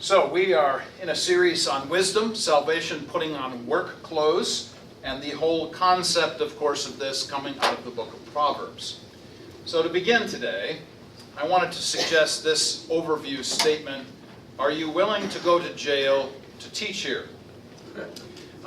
So we are in a series on wisdom, salvation, putting on work clothes, and the whole concept, of course, of this coming out of the book of Proverbs. So to begin today, I wanted to suggest this overview statement: are you willing to go to jail to teach here?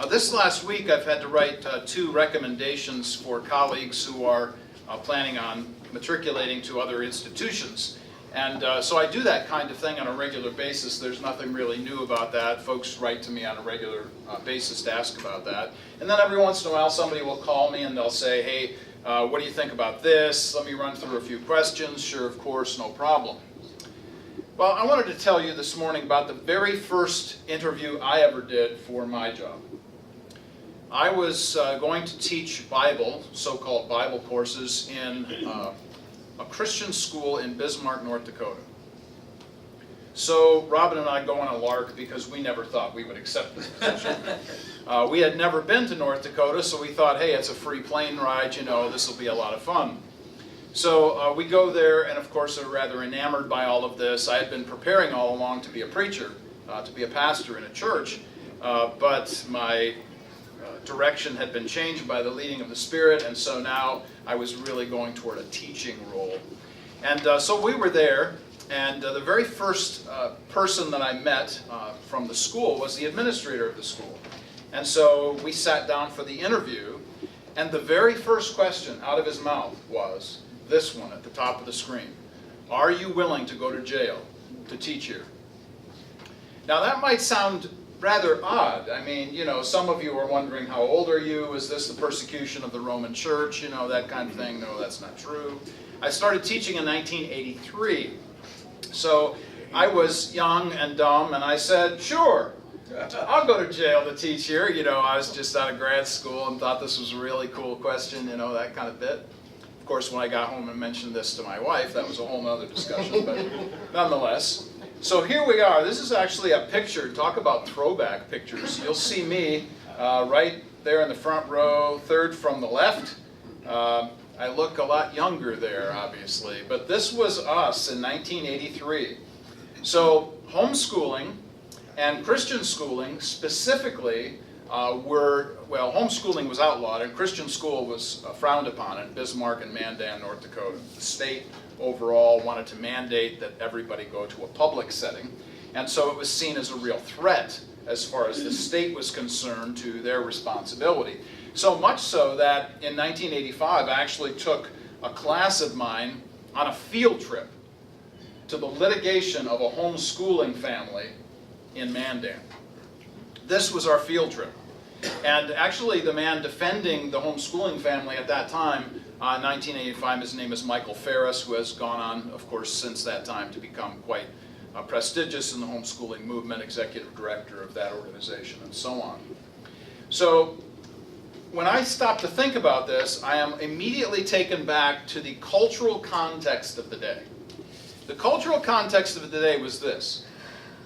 This last week I've had to write two recommendations for colleagues who are planning on matriculating to other institutions. And so I do that kind of thing on a regular basis. There's nothing really new about that. Folks write to me on a regular basis to ask about that. And then every once in a while somebody will call me and they'll say, hey, what do you think about this? Let me run through a few questions. Sure, of course, no problem. Well, I wanted to tell you this morning about the very first interview I ever did for my job. I was going to teach Bible, so-called Bible courses, in a Christian school in Bismarck, North Dakota. So Robin and I go on a lark because we never thought we would accept this position. We had never been to North Dakota, so we thought, hey, it's a free plane ride, you know, this will be a lot of fun. So we go there, and of course are rather enamored by all of this. I had been preparing all along to be a preacher, to be a pastor in a church, but my direction had been changed by the leading of the Spirit, and so now I was really going toward a teaching role. And so we were there, and the very first person that I met from the school was the administrator of the school. And so we sat down for the interview, and the very first question out of his mouth was this one at the top of the screen: are you willing to go to jail to teach here? Now that might sound rather odd. I mean, you know, some of you are wondering, how old are you? Is this the persecution of the Roman Church? You know, that kind of thing. No, that's not true. I started teaching in 1983. So I was young and dumb, and I said, sure, I'll go to jail to teach here. You know, I was just out of grad school and thought this was a really cool question, you know, that kind of bit. Of course, when I got home and mentioned this to my wife, that was a whole other discussion, but nonetheless. So here we are. This is actually a picture. Talk about throwback pictures. You'll see me right there in the front row, third from the left. I look a lot younger there, obviously. But this was us in 1983. So homeschooling and Christian schooling specifically well, homeschooling was outlawed and Christian school was frowned upon in Bismarck and Mandan, North Dakota. The state overall wanted to mandate that everybody go to a public setting, and so it was seen as a real threat as far as the state was concerned to their responsibility. So much so that in 1985 I actually took a class of mine on a field trip to the litigation of a homeschooling family in Mandan. This was our field trip. And actually the man defending the homeschooling family at that time, in 1985, his name is Michael Ferris, who has gone on, of course, since that time to become quite prestigious in the homeschooling movement, executive director of that organization, and so on. So when I stop to think about this, I am immediately taken back to the cultural context of the day. The cultural context of the day was this: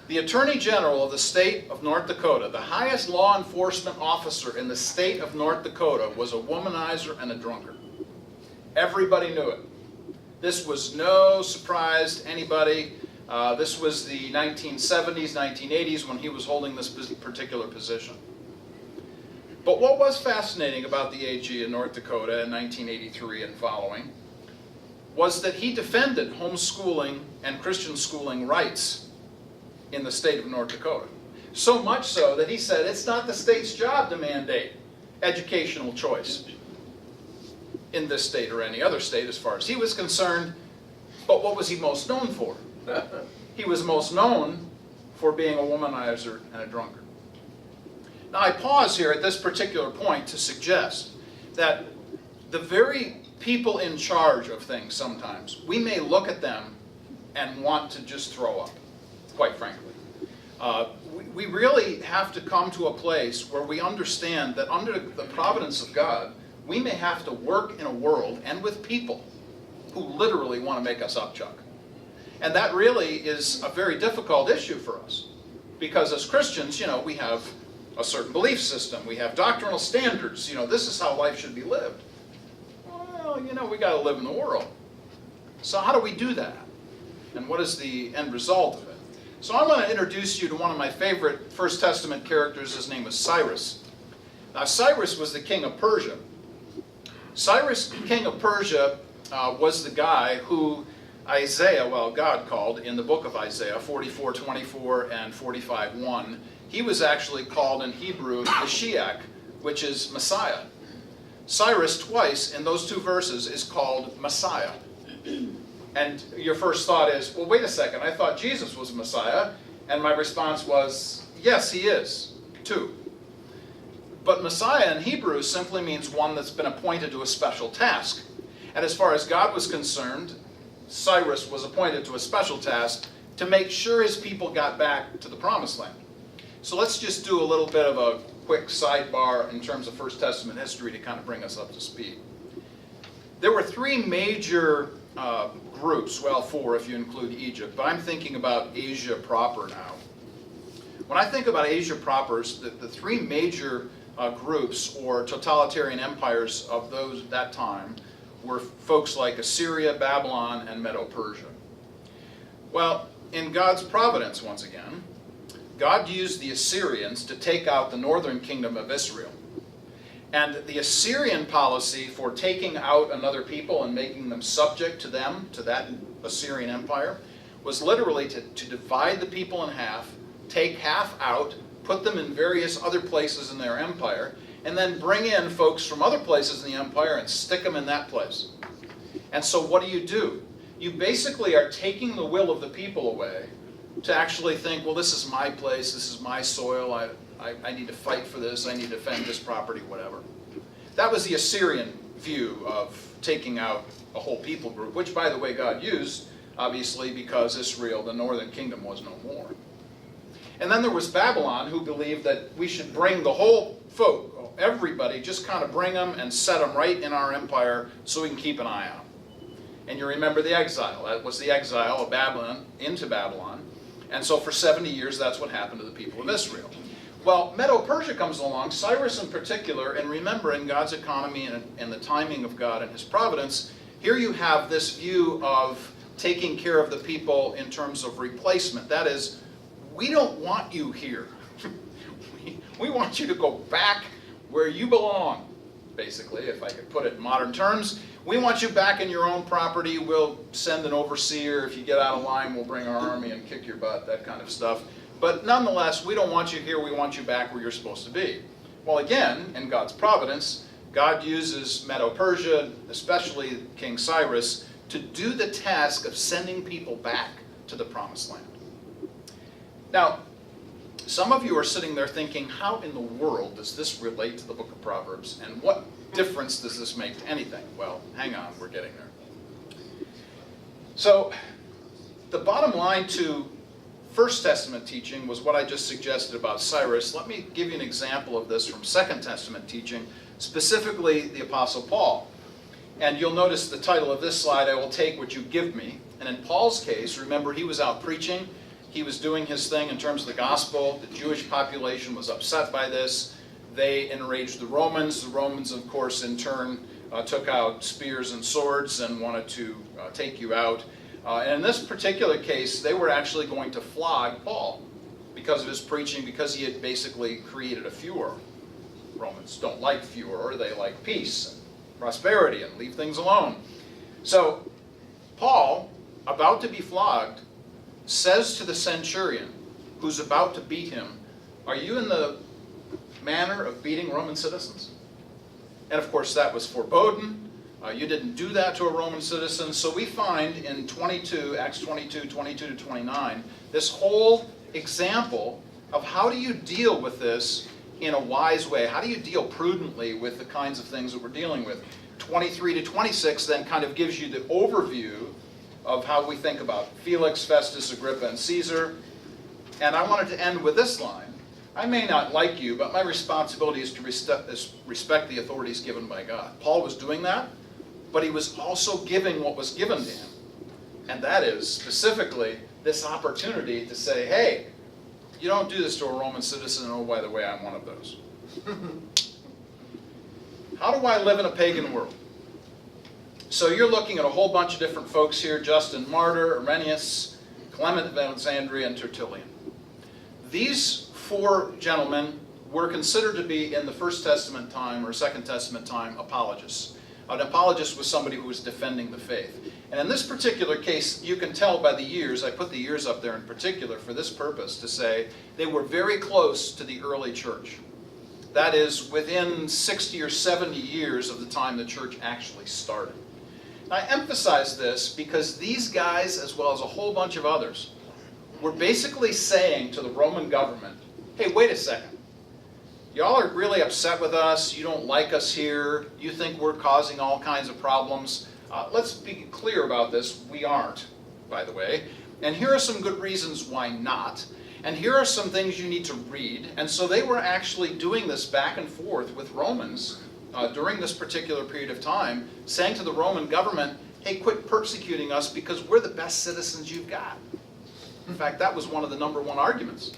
the Attorney General of the state of North Dakota, the highest law enforcement officer in the state of North Dakota, was a womanizer and a drunkard. Everybody knew it. This was no surprise to anybody. This was the 1970s, 1980s when he was holding this particular position. But what was fascinating about the AG in North Dakota in 1983 and following was that he defended homeschooling and Christian schooling rights in the state of North Dakota. So much so that he said it's not the state's job to mandate educational choice in this state or any other state as far as he was concerned. But what was he most known for? He was most known for being a womanizer and a drunkard. Now I pause here at this particular point to suggest that the very people in charge of things sometimes, we may look at them and want to just throw up, quite frankly. We really have to come to a place where we understand that under the providence of God, we may have to work in a world and with people who literally want to make us upchuck. And that really is a very difficult issue for us. Because as Christians, you know, we have a certain belief system. We have doctrinal standards. You know, this is how life should be lived. Well, you know, we got to live in the world. So how do we do that? And what is the end result of it? So I want to introduce you to one of my favorite First Testament characters. His name was Cyrus. Now Cyrus was the king of Persia. Cyrus, king of Persia, was the guy who Isaiah, well, God called in the book of Isaiah, 44:24 and 45:1. He was actually called in Hebrew Mashiach, which is Messiah. Cyrus twice in those two verses is called Messiah. And your first thought is, well, wait a second, I thought Jesus was Messiah. And my response was, yes, he is, too. But Messiah in Hebrew simply means one that's been appointed to a special task. And as far as God was concerned, Cyrus was appointed to a special task to make sure his people got back to the Promised Land. So let's just do a little bit of a quick sidebar in terms of First Testament history to kind of bring us up to speed. There were three major groups, well, four if you include Egypt, but I'm thinking about Asia proper now. When I think about Asia proper, the three major groups or totalitarian empires of that time were folks like Assyria, Babylon, and Medo-Persia. Well, in God's providence, once again, God used the Assyrians to take out the northern kingdom of Israel. And the Assyrian policy for taking out another people and making them subject to them, to that Assyrian empire, was literally to divide the people in half, take half out, put them in various other places in their empire, and then bring in folks from other places in the empire and stick them in that place. And so what do? You basically are taking the will of the people away to actually think, well, this is my place, this is my soil, I need to fight for this, I need to defend this property, whatever. That was the Assyrian view of taking out a whole people group, which, by the way, God used, obviously, because Israel, the northern kingdom, was no more. And then there was Babylon, who believed that we should bring the whole folk, everybody, just kind of bring them and set them right in our empire so we can keep an eye on them. And you remember the exile. That was the exile of Babylon into Babylon. And so for 70 years, that's what happened to the people of Israel. Well, Medo-Persia comes along, Cyrus in particular, and remembering God's economy and the timing of God and his providence, here you have this view of taking care of the people in terms of replacement. That is, we don't want you here. we want you to go back where you belong, basically, if I could put it in modern terms. We want you back in your own property. We'll send an overseer. If you get out of line, we'll bring our army and kick your butt, that kind of stuff. But nonetheless, we don't want you here. We want you back where you're supposed to be. Well, again, in God's providence, God uses Medo-Persia, especially King Cyrus, to do the task of sending people back to the Promised Land. Now, some of you are sitting there thinking, how in the world does this relate to the book of Proverbs? And what difference does this make to anything? Well, hang on, we're getting there. So, the bottom line to First Testament teaching was what I just suggested about Cyrus. Let me give you an example of this from Second Testament teaching, specifically the Apostle Paul. And you'll notice the title of this slide, I will take what you give me. And in Paul's case, remember, he was out preaching. He was doing his thing in terms of the gospel. The Jewish population was upset by this. They enraged the Romans. The Romans, of course, in turn, took out spears and swords and wanted to take you out. And in this particular case, they were actually going to flog Paul because of his preaching, because he had basically created a furor. Romans don't like furor, they like peace and prosperity and leave things alone. So Paul, about to be flogged, says to the centurion who's about to beat him, "Are you in the manner of beating Roman citizens?" And of course that was forebodden. You didn't do that to a Roman citizen. So we find in Acts 22, 22 to 29, this whole example of how do you deal with this in a wise way? How do you deal prudently with the kinds of things that we're dealing with? 23 to 26 then kind of gives you the overview of how we think about Felix, Festus, Agrippa, and Caesar. And I wanted to end with this line. I may not like you, but my responsibility is to respect the authorities given by God. Paul was doing that, but he was also giving what was given to him. And that is specifically this opportunity to say, hey, you don't do this to a Roman citizen, and oh, by the way, I'm one of those. How do I live in a pagan world? So you're looking at a whole bunch of different folks here, Justin Martyr, Irenaeus, Clement of Alexandria, and Tertullian. These four gentlemen were considered to be, in the First Testament time or Second Testament time, apologists. An apologist was somebody who was defending the faith. And in this particular case, you can tell by the years, I put the years up there in particular for this purpose to say they were very close to the early church. That is, within 60 or 70 years of the time the church actually started. And I emphasize this because these guys, as well as a whole bunch of others, were basically saying to the Roman government, hey, wait a second. Y'all are really upset with us. You don't like us here. You think we're causing all kinds of problems. Let's be clear about this. We aren't, by the way. And here are some good reasons why not. And here are some things you need to read. And so they were actually doing this back and forth with Romans during this particular period of time, saying to the Roman government, hey, quit persecuting us because we're the best citizens you've got. In fact, that was one of the #1 arguments.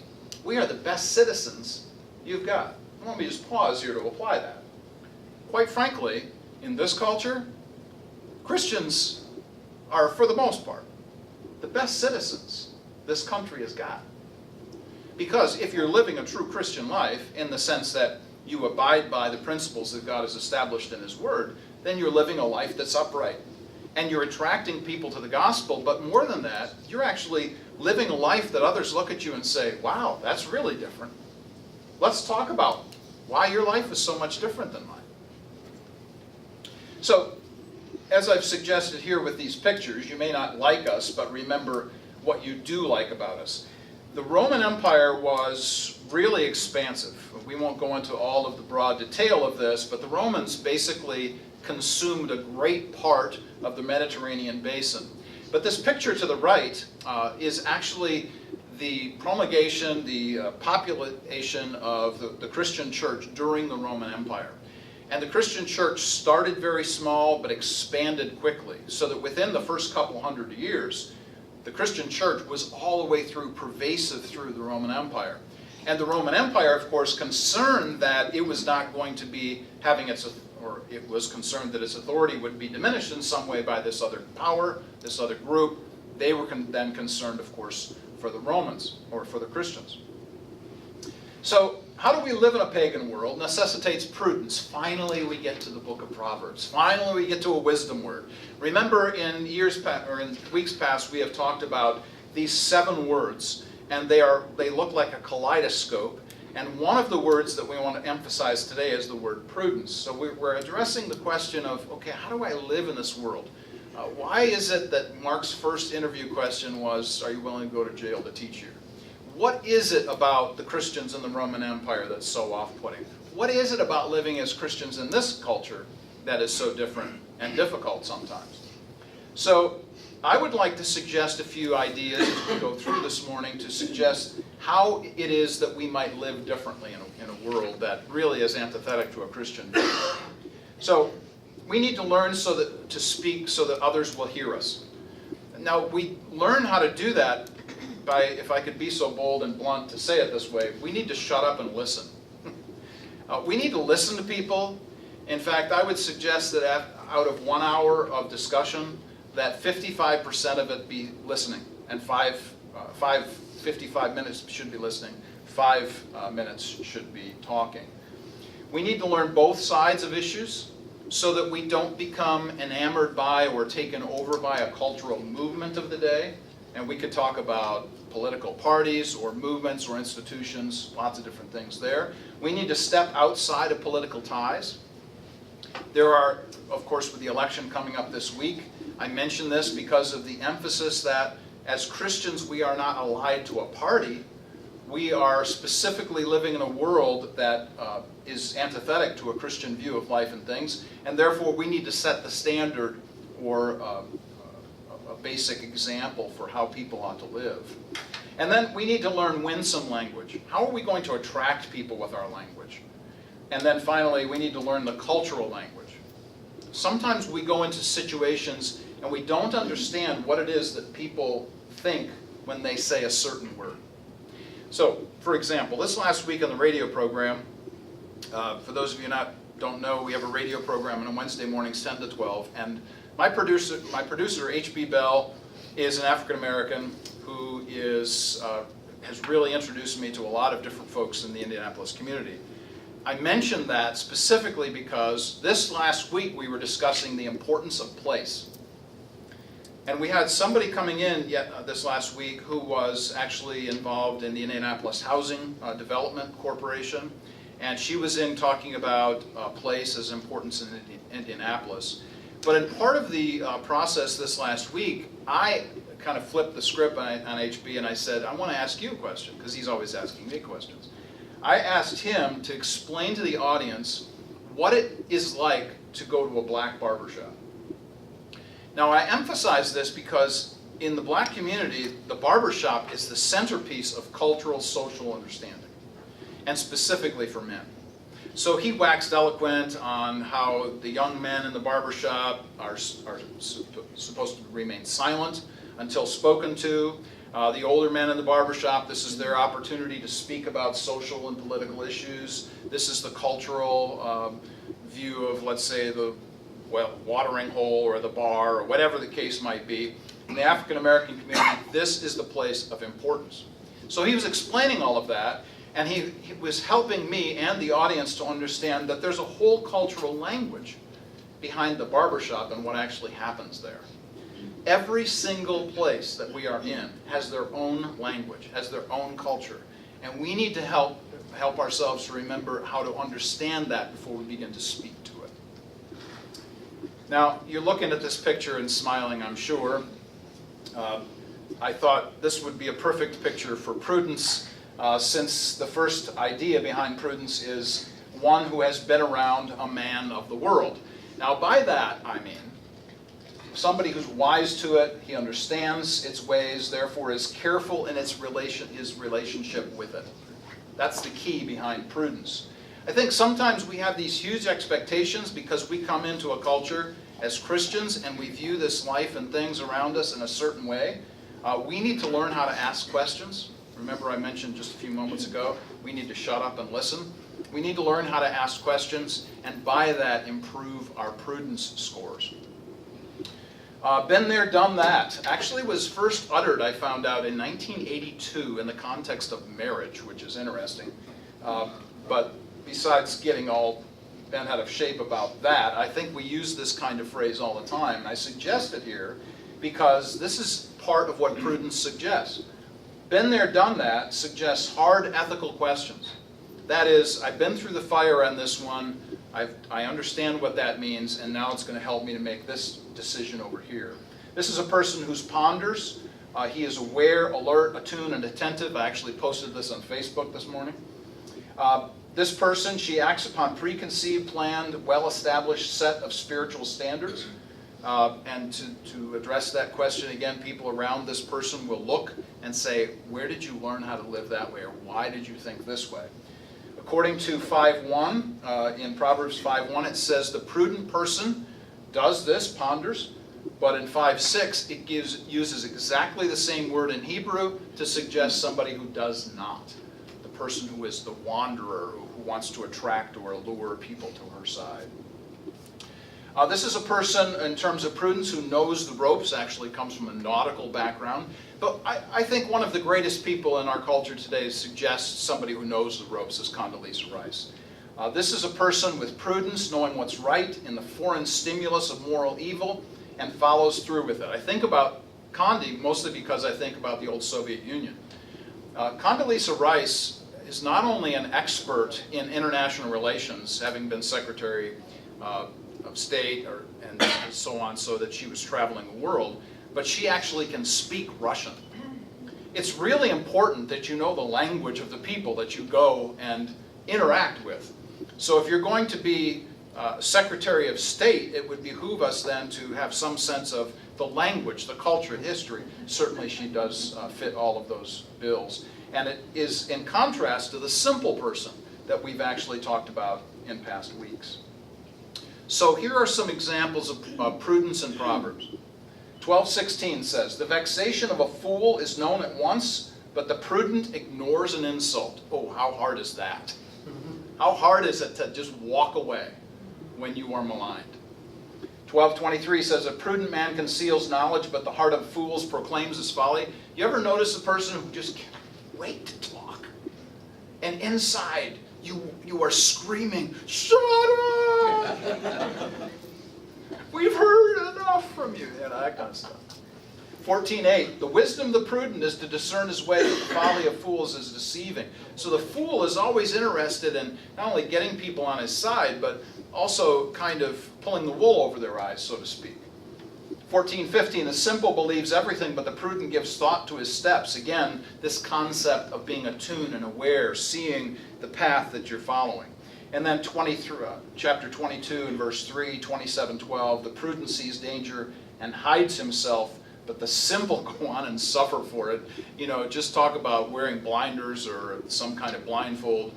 We are the best citizens you've got. Let me just pause here to apply that. Quite frankly, in this culture, Christians are, for the most part, the best citizens this country has got. Because if you're living a true Christian life, in the sense that you abide by the principles that God has established in His Word, then you're living a life that's upright. And you're attracting people to the gospel, but more than that, you're actually living a life that others look at you and say, wow, that's really different. Let's talk about why your life is so much different than mine. So, as I've suggested here with these pictures, you may not like us, but remember what you do like about us. The Roman Empire was really expansive. We won't go into all of the broad detail of this, but the Romans basically consumed a great part of the Mediterranean basin. But this picture to the right is actually the promulgation, the population of the Christian church during the Roman Empire. And the Christian church started very small but expanded quickly, so that within the first couple hundred years, the Christian church was all the way through, pervasive through the Roman Empire. And the Roman Empire, of course, concerned that it was not going to be having it was concerned that its authority would be diminished in some way by this other power, this other group. They were then concerned, of course, for the Romans, or for the Christians. So, how do we live in a pagan world? Necessitates prudence. Finally, we get to the book of Proverbs. Finally, we get to a wisdom word. Remember, in weeks past, we have talked about these 7 words, and they look like a kaleidoscope. And one of the words that we want to emphasize today is the word prudence. So we're addressing the question of, okay, how do I live in this world? Why is it that Mark's first interview question was, are you willing to go to jail to teach you? What is it about the Christians in the Roman Empire that's so off-putting? What is it about living as Christians in this culture that is so different and difficult sometimes? So I would like to suggest a few ideas as we go through this morning to suggest how it is that we might live differently in a world that really is antithetic to a Christian view. So we need to learn to speak so that others will hear us. Now, we learn how to do that by, if I could be so bold and blunt to say it this way, we need to shut up and listen. We need to listen to people. In fact, I would suggest that out of 1 hour of discussion, that 55% of it be listening, and 55 minutes should be listening, 5 minutes should be talking. We need to learn both sides of issues so that we don't become enamored by or taken over by a cultural movement of the day. And we could talk about political parties or movements or institutions, lots of different things there. We need to step outside of political ties. There are, of course, with the election coming up this week, I mention this because of the emphasis that as Christians we are not allied to a party. We are specifically living in a world that is antithetic to a Christian view of life and things, and therefore we need to set the standard or a basic example for how people ought to live. And then we need to learn winsome language. How are we going to attract people with our language? And then finally, we need to learn the cultural language. Sometimes we go into situations and we don't understand what it is that people think when they say a certain word. So, for example, this last week on the radio program, for those of you don't know, we have a radio program on Wednesday mornings 10 to 12, and my producer, H.B. Bell, is an African American who has really introduced me to a lot of different folks in the Indianapolis community. I mentioned that specifically because this last week we were discussing the importance of place. And we had somebody coming in this last week who was actually involved in the Indianapolis Housing Development Corporation. And she was in talking about place's importance in Indianapolis. But in part of the process this last week, I kind of flipped the script on HB and I said, I want to ask you a question, because he's always asking me questions. I asked him to explain to the audience what it is like to go to a black barbershop. Now I emphasize this because in the black community, the barbershop is the centerpiece of cultural, social understanding, and specifically for men. So he waxed eloquent on how the young men in the barbershop are supposed to remain silent until spoken to. The older men in the barbershop, this is their opportunity to speak about social and political issues. This is the cultural view of, let's say, the watering hole or the bar or whatever the case might be. In the African American community, this is the place of importance. So he was explaining all of that, and he was helping me and the audience to understand that there's a whole cultural language behind the barbershop and what actually happens there. Every single place that we are in has their own language, has their own culture, and we need to help ourselves to remember how to understand that before we begin to speak to it. Now, you're looking at this picture and smiling, I'm sure. I thought this would be a perfect picture for Prudence, since the first idea behind Prudence is one who has been around, a man of the world. Now, by that, I mean somebody who's wise to it, he understands its ways, therefore is careful in his relationship with it. That's the key behind Prudence. I think sometimes we have these huge expectations because we come into a culture as Christians and we view this life and things around us in a certain way. We need to learn how to ask questions. Remember I mentioned just a few moments ago, we need to shut up and listen. We need to learn how to ask questions and by that improve our prudence scores. Been there, done that. Actually was first uttered, I found out, in 1982 in the context of marriage, which is interesting. But besides getting all bent out of shape about that, I think we use this kind of phrase all the time. And I suggest it here because this is part of what prudence suggests. Been there, done that suggests hard ethical questions. That is, I've been through the fire on this one, I understand what that means, and now it's going to help me to make this decision over here. This is a person who ponders. He is aware, alert, attuned, and attentive. I actually posted this on Facebook this morning. This person, she acts upon preconceived, planned, well-established set of spiritual standards. And to address that question again, people around this person will look and say, where did you learn how to live that way, or why did you think this way? According to 5:1, in Proverbs 5:1, it says the prudent person does this, ponders, but in 5:6, it uses exactly the same word in Hebrew to suggest somebody who does not. The person who is the wanderer, who wants to attract or allure people to her side. This is a person, in terms of prudence, who knows the ropes, actually comes from a nautical background. But I think one of the greatest people in our culture today suggests somebody who knows the ropes is Condoleezza Rice. This is a person with prudence, knowing what's right in the foreign stimulus of moral evil, and follows through with it. I think about Condi mostly because I think about the old Soviet Union. Condoleezza Rice is not only an expert in international relations, having been Secretary of State and so on, so that she was traveling the world, but she actually can speak Russian. It's really important that you know the language of the people that you go and interact with. So if you're going to be Secretary of State, it would behoove us then to have some sense of the language, the culture, and history. Certainly she does fit all of those bills. And it is in contrast to the simple person that we've actually talked about in past weeks. So here are some examples of prudence in Proverbs. 12:16 says, the vexation of a fool is known at once, but the prudent ignores an insult. Oh, how hard is that? How hard is it to just walk away when you are maligned? 12:23 says, a prudent man conceals knowledge, but the heart of fools proclaims his folly. You ever notice a person who just can't wait to talk? And inside, you are screaming, shut up! We've heard enough from you. That kind of stuff. 14:8, the wisdom of the prudent is to discern his way, but the folly of fools is deceiving. So the fool is always interested in not only getting people on his side, but also kind of pulling the wool over their eyes, so to speak. 14:15, the simple believes everything, but the prudent gives thought to his steps. Again, this concept of being attuned and aware, seeing the path that you're following. And then chapter 22 and verse 3, 27:12, the prudent sees danger and hides himself, but the simple go on and suffer for it. Just talk about wearing blinders or some kind of blindfold.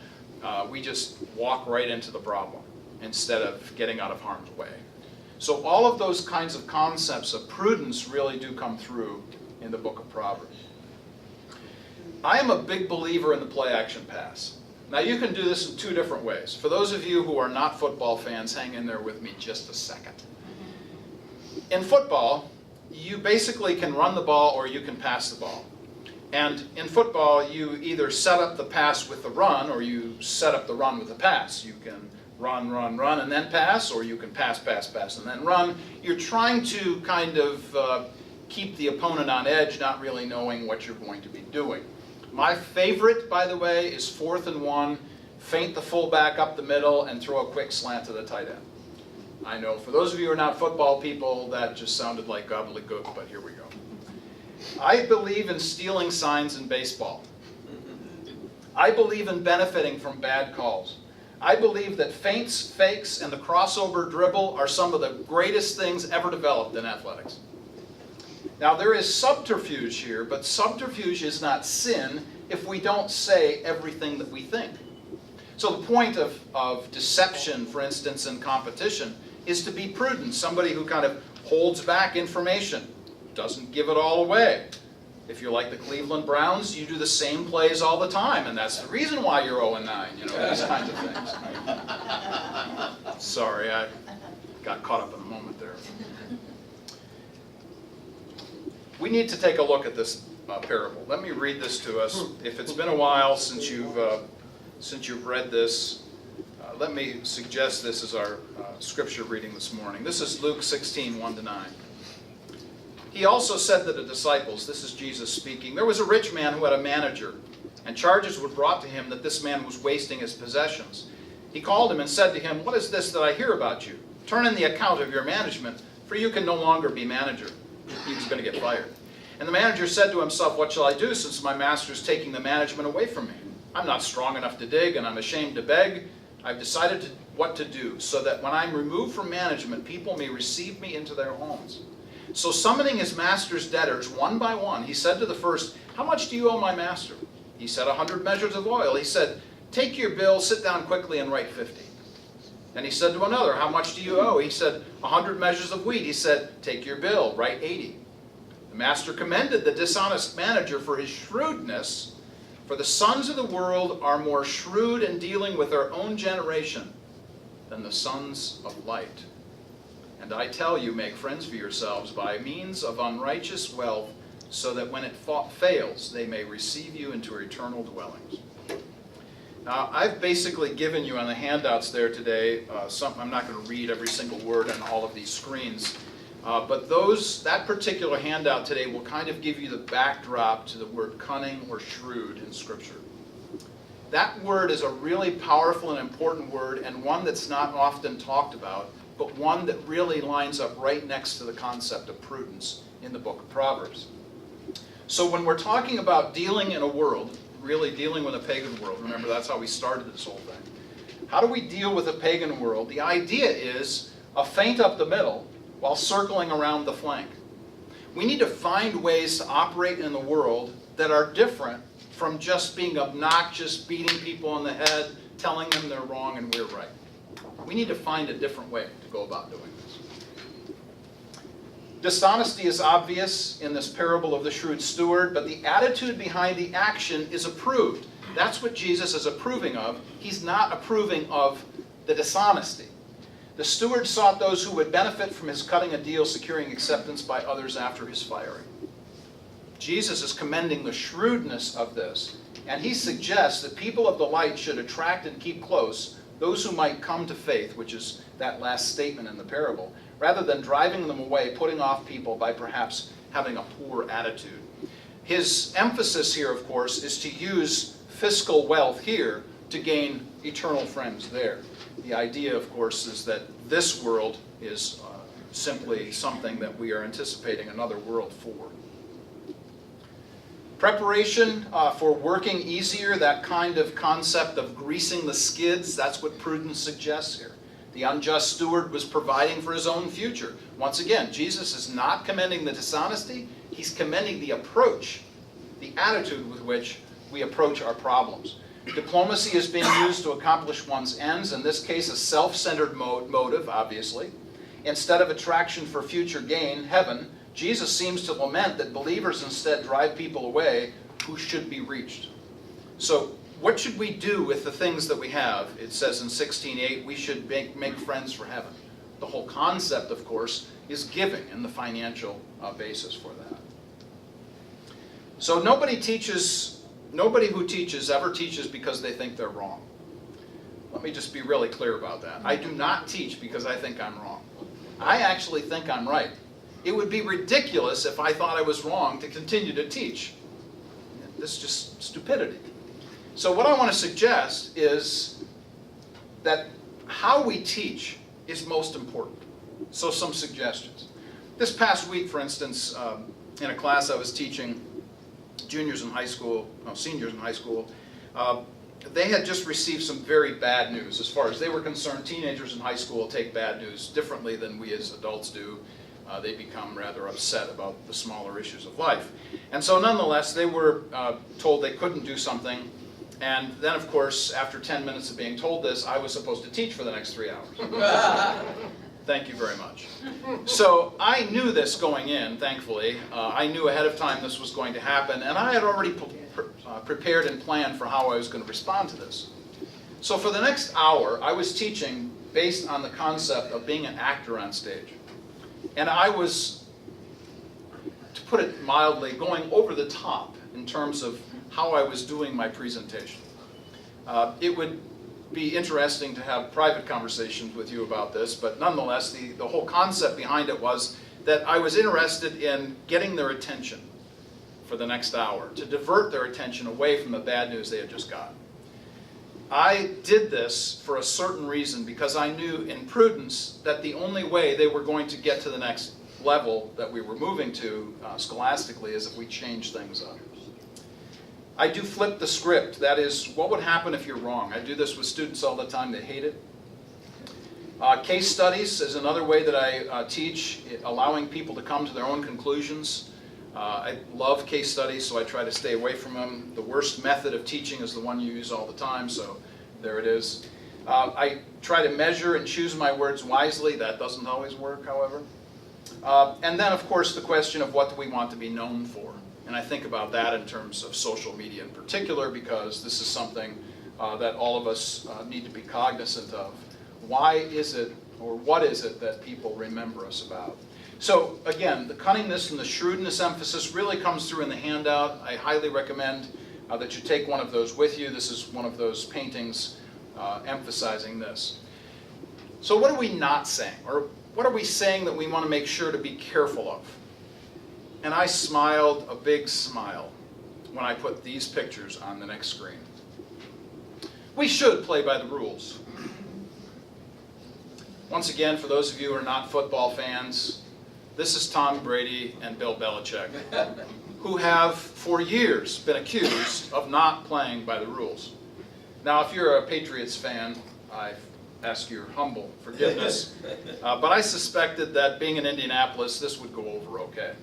We just walk right into the problem instead of getting out of harm's way. So all of those kinds of concepts of prudence really do come through in the book of Proverbs. I am a big believer in the play-action pass. Now you can do this in two different ways. For those of you who are not football fans, hang in there with me just a second. In football, you basically can run the ball or you can pass the ball. And in football, you either set up the pass with the run or you set up the run with the pass. You can run, and then pass, or you can pass, and then run. You're trying to kind of keep the opponent on edge, not really knowing what you're going to be doing. My favorite, by the way, is 4th and 1, feint the fullback up the middle and throw a quick slant to the tight end. I know for those of you who are not football people, that just sounded like gobbledygook, but here we go. I believe in stealing signs in baseball. I believe in benefiting from bad calls. I believe that feints, fakes, and the crossover dribble are some of the greatest things ever developed in athletics. Now there is subterfuge here, but subterfuge is not sin if we don't say everything that we think. So the point of deception, for instance, in competition, is to be prudent, somebody who kind of holds back information, doesn't give it all away. If you're like the Cleveland Browns, you do the same plays all the time, and that's the reason why you're 0-9, these kinds of things. Sorry, I got caught up in a moment there. We need to take a look at this parable. Let me read this to us. If it's been a while since you've read this, let me suggest this as our scripture reading this morning. This is Luke 16, 1-9. He also said to the disciples, this is Jesus speaking, there was a rich man who had a manager, and charges were brought to him that this man was wasting his possessions. He called him and said to him, what is this that I hear about you? Turn in the account of your management, for you can no longer be manager. He was going to get fired. And the manager said to himself, what shall I do since my master is taking the management away from me? I'm not strong enough to dig, and I'm ashamed to beg. I've decided what to do, so that when I'm removed from management, people may receive me into their homes. So summoning his master's debtors one by one, he said to the first, how much do you owe my master? He said, 100 measures of oil. He said, take your bill, sit down quickly and write 50. Then he said to another, how much do you owe? He said, 100 measures of wheat. He said, take your bill, write 80. The master commended the dishonest manager for his shrewdness, for the sons of the world are more shrewd in dealing with their own generation than the sons of light. And I tell you, make friends for yourselves by means of unrighteous wealth, so that when it fails, they may receive you into eternal dwellings. Now, I've basically given you on the handouts there today, I'm not going to read every single word on all of these screens, but that particular handout today will kind of give you the backdrop to the word cunning or shrewd in Scripture. That word is a really powerful and important word, and one that's not often talked about, but one that really lines up right next to the concept of prudence in the book of Proverbs. So when we're talking about dealing in a world, really dealing with a pagan world, remember that's how we started this whole thing. How do we deal with a pagan world? The idea is a feint up the middle while circling around the flank. We need to find ways to operate in the world that are different from just being obnoxious, beating people on the head, telling them they're wrong and we're right. We need to find a different way to go about doing this. Dishonesty is obvious in this parable of the shrewd steward, but the attitude behind the action is approved. That's what Jesus is approving of. He's not approving of the dishonesty. The steward sought those who would benefit from his cutting a deal, securing acceptance by others after his firing. Jesus is commending the shrewdness of this, and he suggests that people of the light should attract and keep close those who might come to faith, which is that last statement in the parable, rather than driving them away, putting off people by perhaps having a poor attitude. His emphasis here, of course, is to use fiscal wealth here to gain eternal friends there. The idea, of course, is that this world is simply something that we are anticipating another world for. Preparation for working easier, that kind of concept of greasing the skids, that's what prudence suggests here. The unjust steward was providing for his own future. Once again, Jesus is not commending the dishonesty, he's commending the approach, the attitude with which we approach our problems. Diplomacy is being used to accomplish one's ends, in this case a self-centered motive, obviously. Instead of attraction for future gain, heaven, Jesus seems to lament that believers instead drive people away who should be reached. So what should we do with the things that we have? It says in 16:8, we should make friends for heaven. The whole concept, of course, is giving and the financial basis for that. So nobody who teaches ever teaches because they think they're wrong. Let me just be really clear about that. I do not teach because I think I'm wrong. I actually think I'm right. It would be ridiculous if I thought I was wrong to continue to teach. This is just stupidity. So what I want to suggest is that how we teach is most important. So some suggestions. This past week, for instance, in a class I was teaching seniors in high school, they had just received some very bad news. As far as they were concerned, teenagers in high school take bad news differently than we as adults do. They become rather upset about the smaller issues of life. And so nonetheless, they were told they couldn't do something. And then, of course, after 10 minutes of being told this, I was supposed to teach for the next 3 hours. Thank you very much. So I knew this going in, thankfully. I knew ahead of time this was going to happen, and I had already prepared and planned for how I was going to respond to this. So for the next hour, I was teaching based on the concept of being an actor on stage. And I was, to put it mildly, going over the top in terms of how I was doing my presentation. It would be interesting to have private conversations with you about this, but nonetheless, the whole concept behind it was that I was interested in getting their attention for the next hour, to divert their attention away from the bad news they had just got. I did this for a certain reason, because I knew in prudence that the only way they were going to get to the next level that we were moving to scholastically is if we change things up. I do flip the script. That is, what would happen if you're wrong? I do this with students all the time. They hate it. Case studies is another way that I teach, allowing people to come to their own conclusions. I love case studies, so I try to stay away from them. The worst method of teaching is the one you use all the time, so there it is. I try to measure and choose my words wisely. That doesn't always work, however. And then, of course, the question of what do we want to be known for? And I think about that in terms of social media in particular, because this is something that all of us need to be cognizant of. Why is it, or what is it that people remember us about? So again, the cunningness and the shrewdness emphasis really comes through in the handout. I highly recommend that you take one of those with you. This is one of those paintings emphasizing this. So what are we not saying? Or what are we saying that we want to make sure to be careful of? And I smiled a big smile when I put these pictures on the next screen. We should play by the rules. Once again, for those of you who are not football fans, this is Tom Brady and Bill Belichick, who have for years been accused of not playing by the rules. Now, if you're a Patriots fan, I ask your humble forgiveness, but I suspected that being in Indianapolis, this would go over okay.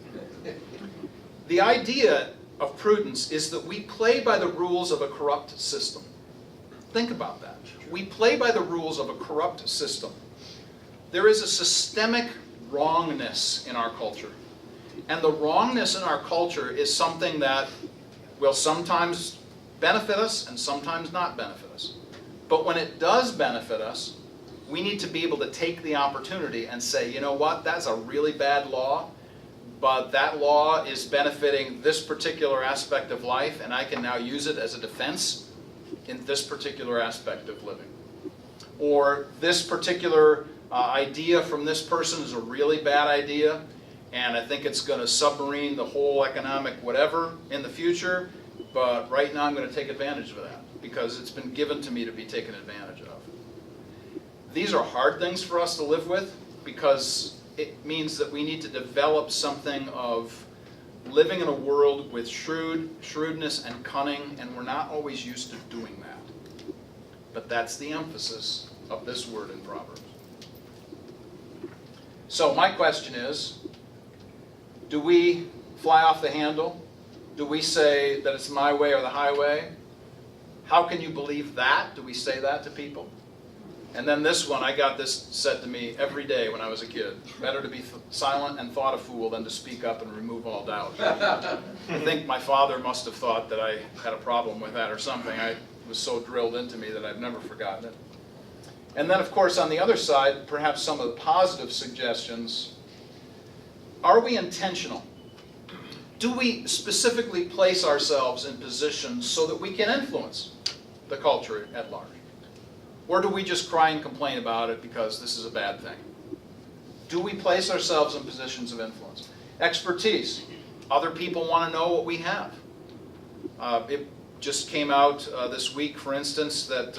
The idea of prudence is that we play by the rules of a corrupt system. Think about that. We play by the rules of a corrupt system. There is a systemic wrongness in our culture. And the wrongness in our culture is something that will sometimes benefit us and sometimes not benefit us. But when it does benefit us, we need to be able to take the opportunity and say, you know what, that's a really bad law, but that law is benefiting this particular aspect of life, and I can now use it as a defense in this particular aspect of living. Or this particular idea from this person is a really bad idea, and I think it's going to submarine the whole economic whatever in the future, but right now I'm going to take advantage of that because it's been given to me to be taken advantage of. These are hard things for us to live with because it means that we need to develop something of living in a world with shrewdness and cunning, and we're not always used to doing that. But that's the emphasis of this word in Proverbs. So my question is, do we fly off the handle? Do we say that it's my way or the highway? How can you believe that? Do we say that to people? And then this one, I got this said to me every day when I was a kid. Better to be silent and thought a fool than to speak up and remove all doubt. I think my father must have thought that I had a problem with that or something. It was so drilled into me that I've never forgotten it. And then, of course, on the other side, perhaps some of the positive suggestions. Are we intentional? Do we specifically place ourselves in positions so that we can influence the culture at large? Or do we just cry and complain about it because this is a bad thing? Do we place ourselves in positions of influence? Expertise. Other people want to know what we have. It just came out this week, for instance, that,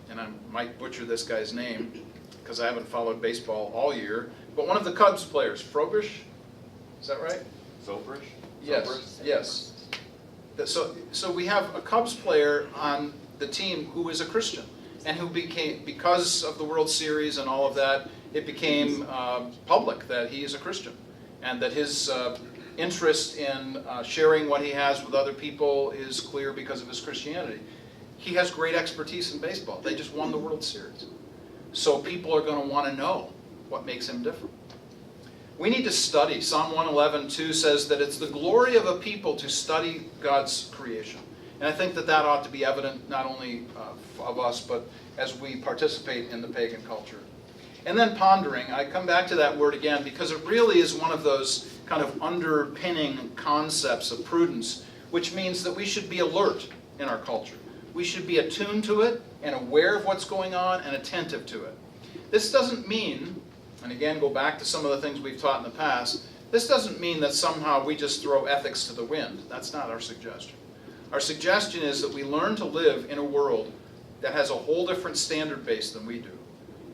and I might butcher this guy's name because I haven't followed baseball all year, but one of the Cubs players, Frobish, is that right? Zobrist? Yes, yes. So we have a Cubs player on the team who is a Christian, and who became, because of the World Series and all of that, it became public that he is a Christian, and that his interest in sharing what he has with other people is clear because of his Christianity. He has great expertise in baseball. They just won the World Series. So people are going to want to know what makes him different. We need to study. Psalm 111:2 says that it's the glory of a people to study God's creation. And I think that that ought to be evident not only of us, but as we participate in the pagan culture. And then pondering. I come back to that word again because it really is one of those kind of underpinning concepts of prudence, which means that we should be alert in our culture. We should be attuned to it and aware of what's going on and attentive to it. This doesn't mean, and again go back to some of the things we've taught in the past, this doesn't mean that somehow we just throw ethics to the wind. That's not our suggestion. Our suggestion is that we learn to live in a world that has a whole different standard base than we do,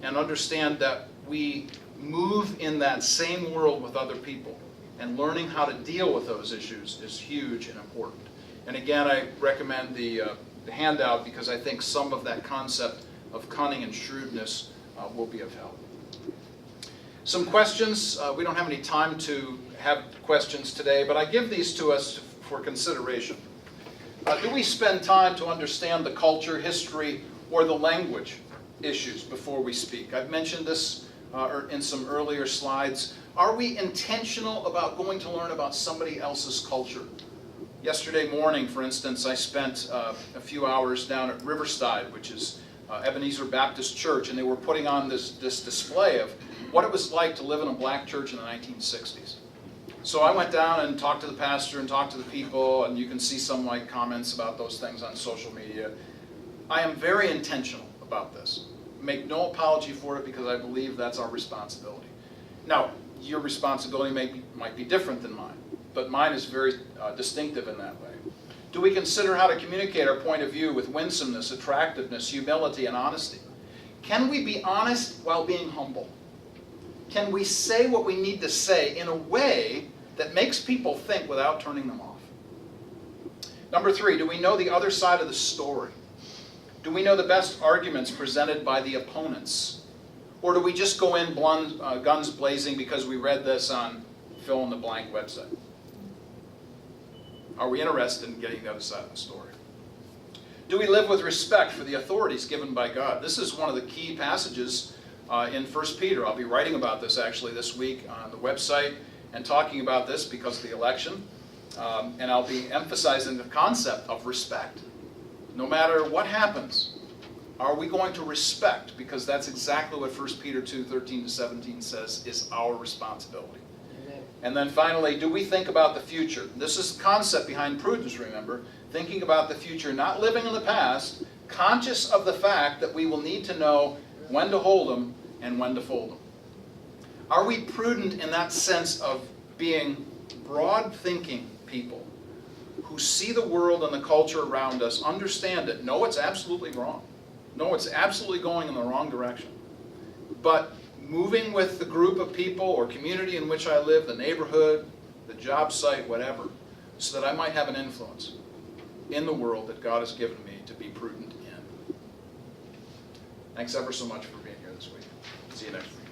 and understand that we move in that same world with other people, and learning how to deal with those issues is huge and important. And again, I recommend the handout because I think some of that concept of cunning and shrewdness will be of help. Some questions. We don't have any time to have questions today, but I give these to us for consideration. Do we spend time to understand the culture, history, or the language issues before we speak? I've mentioned this in some earlier slides. Are we intentional about going to learn about somebody else's culture? Yesterday morning, for instance, I spent a few hours down at Riverside, which is Ebenezer Baptist Church, and they were putting on this display of what it was like to live in a black church in the 1960s. So I went down and talked to the pastor and talked to the people, and you can see some comments about those things on social media. I am very intentional about this. Make no apology for it because I believe that's our responsibility. Now, your responsibility might be different than mine, but mine is very distinctive in that way. Do we consider how to communicate our point of view with winsomeness, attractiveness, humility, and honesty? Can we be honest while being humble? Can we say what we need to say in a way that makes people think without turning them off? Number 3, do we know the other side of the story? Do we know the best arguments presented by the opponents? Or do we just go in guns blazing because we read this on fill-in-the-blank website? Are we interested in getting the other side of the story? Do we live with respect for the authorities given by God? This is one of the key passages in 1 Peter. I'll be writing about this actually this week on the website and talking about this because of the election. And I'll be emphasizing the concept of respect. No matter what happens, Are we going to respect? Because that's exactly what 1 Peter 2:13-17 says is our responsibility. Amen. And then finally, do we think about the future? This is the concept behind prudence, remember. Thinking about the future, not living in the past, conscious of the fact that we will need to know when to hold them and when to fold them. Are we prudent in that sense of being broad-thinking people who see the world and the culture around us, understand it, know it's absolutely wrong, know it's absolutely going in the wrong direction, but moving with the group of people or community in which I live, the neighborhood, the job site, whatever, so that I might have an influence in the world that God has given me to be prudent in. Thanks ever so much for being here this week. See you next week.